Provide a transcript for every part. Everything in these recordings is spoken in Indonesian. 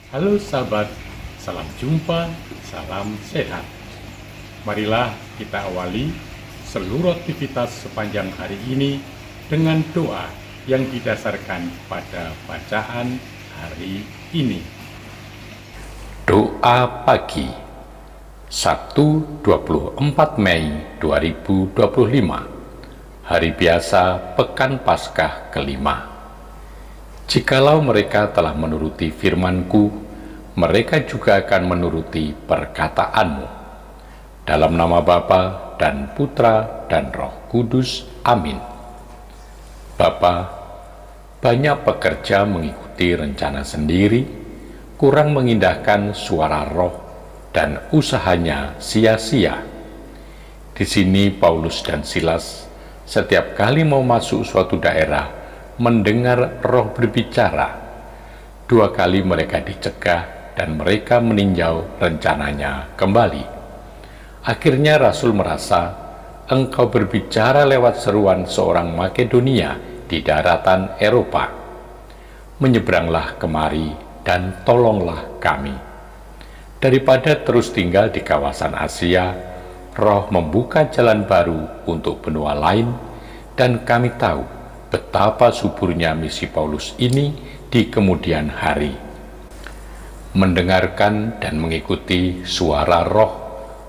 Halo sahabat, salam jumpa, salam sehat. Marilah kita awali seluruh aktivitas sepanjang hari ini dengan doa yang didasarkan pada bacaan hari ini. Doa pagi Sabtu 24 Mei 2025, hari biasa Pekan Paskah kelima. Jikalau mereka telah menuruti firman-Ku, mereka juga akan menuruti perkataan-Mu. Dalam nama Bapa dan Putra dan Roh Kudus. Amin. Bapa, banyak pekerja mengikuti rencana sendiri, kurang mengindahkan suara Roh, dan usahanya sia-sia. Di sini Paulus dan Silas setiap kali mau masuk suatu daerah, mendengar Roh berbicara, 2 kali mereka dicegah dan mereka meninjau rencananya kembali. Akhirnya Rasul merasa, engkau berbicara lewat seruan seorang Makedonia di daratan Eropa. Menyeberanglah kemari dan tolonglah kami. Daripada terus tinggal di kawasan Asia, Roh membuka jalan baru untuk benua lain, dan kami tahu betapa suburnya misi Paulus ini di kemudian hari. Mendengarkan dan mengikuti suara Roh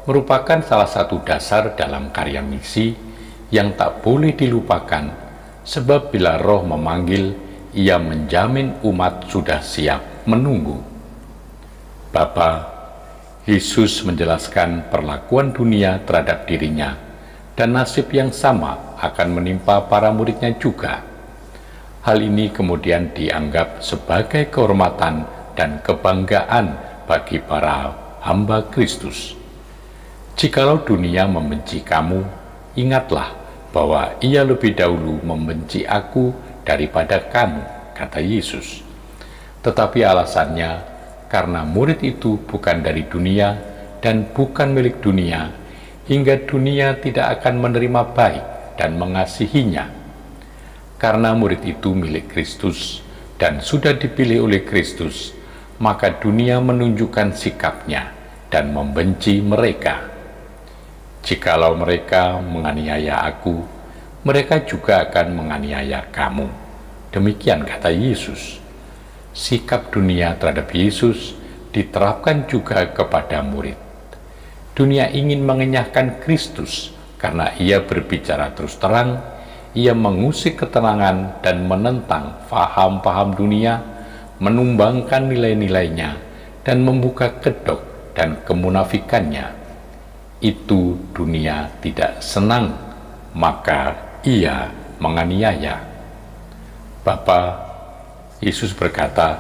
merupakan salah satu dasar dalam karya misi yang tak boleh dilupakan, sebab bila Roh memanggil, Ia menjamin umat sudah siap menunggu. Bapa, Yesus menjelaskan perlakuan dunia terhadap dirinya, dan nasib yang sama akan menimpa para muridnya juga. Hal ini kemudian dianggap sebagai kehormatan dan kebanggaan bagi para hamba Kristus. Jikalau dunia membenci kamu, ingatlah bahwa ia lebih dahulu membenci aku daripada kamu, kata Yesus. Tetapi alasannya, karena murid itu bukan dari dunia dan bukan milik dunia, hingga dunia tidak akan menerima baik dan mengasihinya. Karena murid itu milik Kristus dan sudah dipilih oleh Kristus, maka dunia menunjukkan sikapnya dan membenci mereka. Jikalau mereka menganiaya aku, mereka juga akan menganiaya kamu. Demikian kata Yesus. Sikap dunia terhadap Yesus diterapkan juga kepada murid. Dunia ingin mengenyahkan Kristus karena Ia berbicara terus terang, Ia mengusik ketenangan dan menentang paham-paham dunia, menumbangkan nilai-nilainya, dan membuka kedok dan kemunafikannya. Itu dunia tidak senang, maka ia menganiaya. Bapa, Yesus berkata,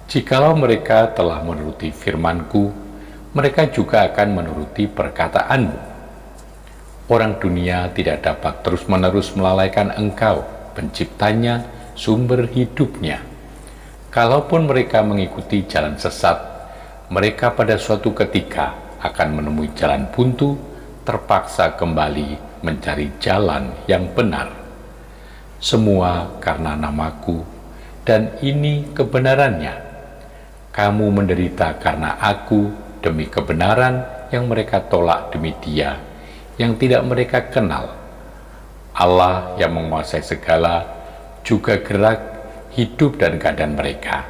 jikalau mereka telah menuruti firman-Ku, mereka juga akan menuruti perkataan-Mu. Orang dunia tidak dapat terus-menerus melalaikan Engkau, penciptanya, sumber hidupnya. Kalaupun mereka mengikuti jalan sesat, mereka pada suatu ketika akan menemui jalan buntu, terpaksa kembali mencari jalan yang benar. Semua karena namaku, dan ini kebenarannya. Kamu menderita karena aku demi kebenaran yang mereka tolak demi Dia, yang tidak mereka kenal. Allah yang menguasai segala juga gerak, hidup dan keadaan mereka.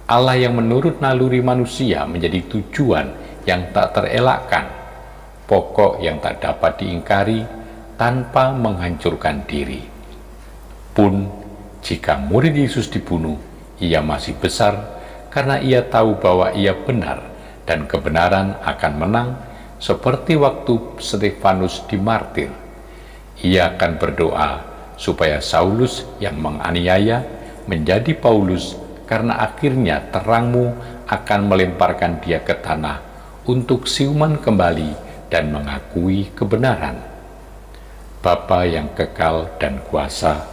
Allah yang menurut naluri manusia menjadi tujuan yang tak terelakkan, pokok yang tak dapat diingkari tanpa menghancurkan diri. Pun jika murid Yesus dibunuh, ia masih besar karena ia tahu bahwa ia benar dan kebenaran akan menang, seperti waktu Stefanus dimartir. Ia akan berdoa supaya Saulus yang menganiaya menjadi Paulus, karena akhirnya terangmu akan melemparkan dia ke tanah untuk siuman kembali dan mengakui kebenaran. Bapa yang kekal dan kuasa,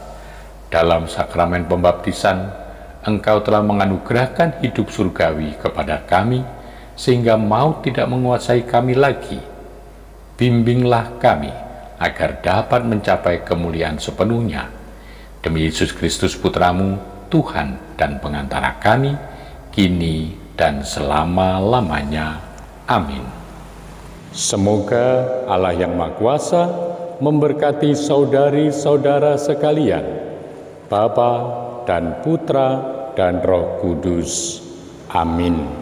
dalam sakramen pembaptisan, Engkau telah menganugerahkan hidup surgawi kepada kami, sehingga maut tidak menguasai kami lagi. Bimbinglah kami, agar dapat mencapai kemuliaan sepenuhnya. Demi Yesus Kristus Putramu, Tuhan dan pengantara kami, kini dan selama-lamanya. Amin. Semoga Allah yang Maha Kuasa memberkati saudari-saudara sekalian, Bapa dan Putra dan Roh Kudus. Amin.